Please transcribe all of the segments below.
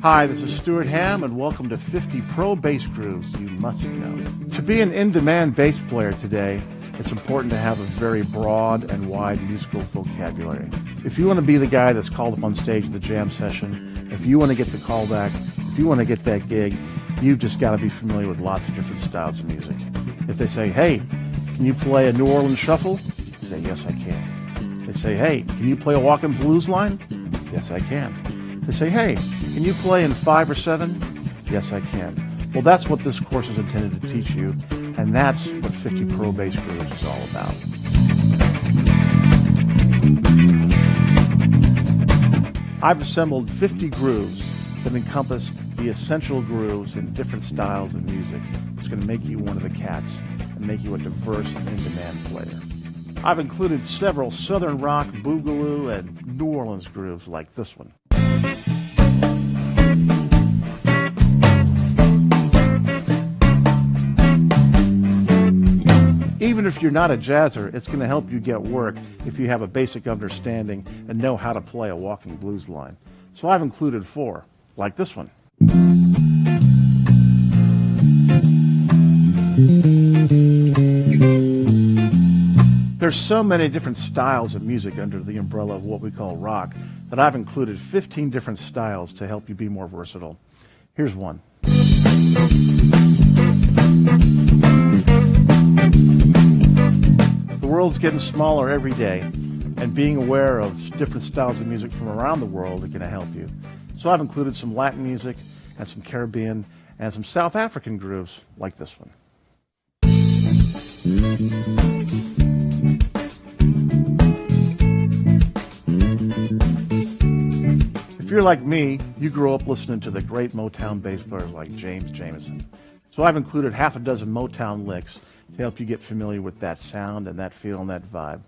Hi, this is Stuart Ham, and welcome to 50 Pro Bass Grooves You Must Know. To be an in-demand bass player today, it's important to have a very broad and wide musical vocabulary. If you want to be the guy that's called up on stage at the jam session, if you want to get the call back, if you want to get that gig, you've just got to be familiar with lots of different styles of music. If they say, hey, can you play a New Orleans shuffle? You say, yes, I can. They say, hey, can you play a walking blues line? Yes, I can. They say, hey, can you play in 5 or 7? Yes, I can. Well, that's what this course is intended to teach you, and that's what 50 Pro Bass Grooves is all about. I've assembled 50 grooves that encompass the essential grooves in different styles of music. It's going to make you one of the cats and make you a diverse and in-demand player. I've included several Southern rock, boogaloo, and New Orleans grooves like this one. Even if you're not a jazzer, it's going to help you get work if you have a basic understanding and know how to play a walking blues line. So I've included 4, like this one. There's so many different styles of music under the umbrella of what we call rock that I've included 15 different styles to help you be more versatile. Here's one. The world's getting smaller every day, and being aware of different styles of music from around the world are going to help you. So I've included some Latin music and some Caribbean and some South African grooves like this one. If you're like me, you grew up listening to the great Motown bass players like James Jamerson. So I've included half a dozen Motown licks to help you get familiar with that sound and that feel and that vibe,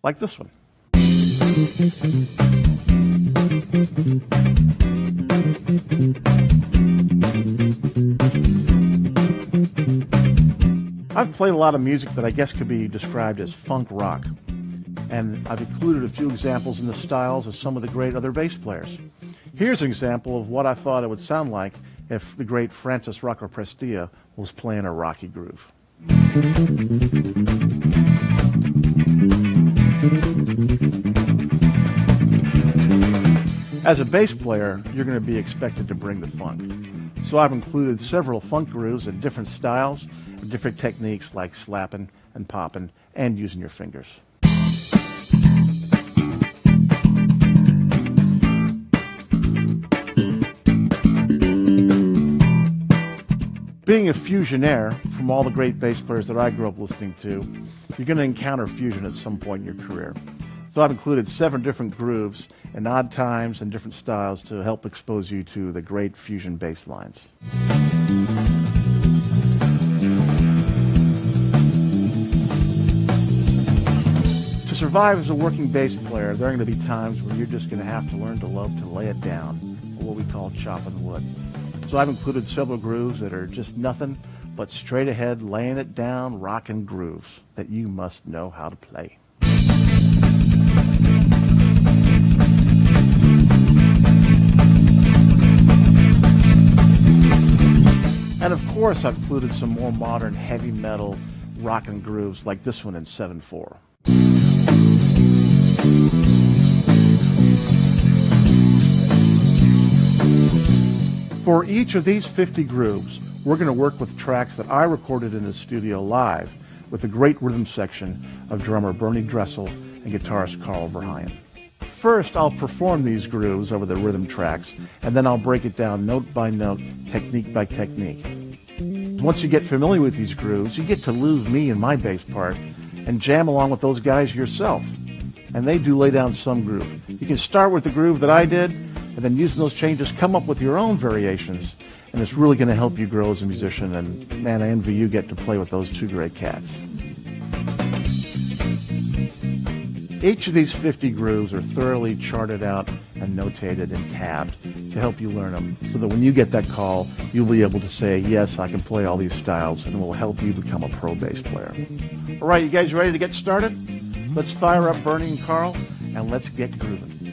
like this one. I've played a lot of music that I guess could be described as funk rock, and I've included a few examples in the styles of some of the great other bass players. Here's an example of what I thought it would sound like if the great Francis Rocco Prestia was playing a rocky groove. As a bass player, you're going to be expected to bring the funk. So I've included several funk grooves in different styles and different techniques like slapping and popping and using your fingers. Being a fusionaire, from all the great bass players that I grew up listening to, you're going to encounter fusion at some point in your career. So I've included 7 different grooves and odd times and different styles to help expose you to the great fusion bass lines. To survive as a working bass player, there are going to be times when you're just going to have to learn to love to lay it down, or what we call chopping wood. So I've included several grooves that are just nothing but straight ahead, laying it down, rockin' grooves that you must know how to play. And of course, I've included some more modern heavy metal rockin' grooves like this one in 7/4. For each of these 50 grooves, we're going to work with tracks that I recorded in the studio live with the great rhythm section of drummer Bernie Dressel and guitarist Carl Verheyen. First, I'll perform these grooves over the rhythm tracks, and then I'll break it down note by note, technique by technique. Once you get familiar with these grooves, you get to lose me and my bass part and jam along with those guys yourself. And they do lay down some groove. You can start with the groove that I did, and then using those changes, come up with your own variations, and it's really going to help you grow as a musician, and man, I envy you get to play with those 2 great cats. Each of these 50 grooves are thoroughly charted out and notated and tabbed to help you learn them, so that when you get that call, you'll be able to say, yes, I can play all these styles, and it will help you become a pro bass player. All right, you guys ready to get started? Let's fire up Bernie and Carl, and let's get grooving.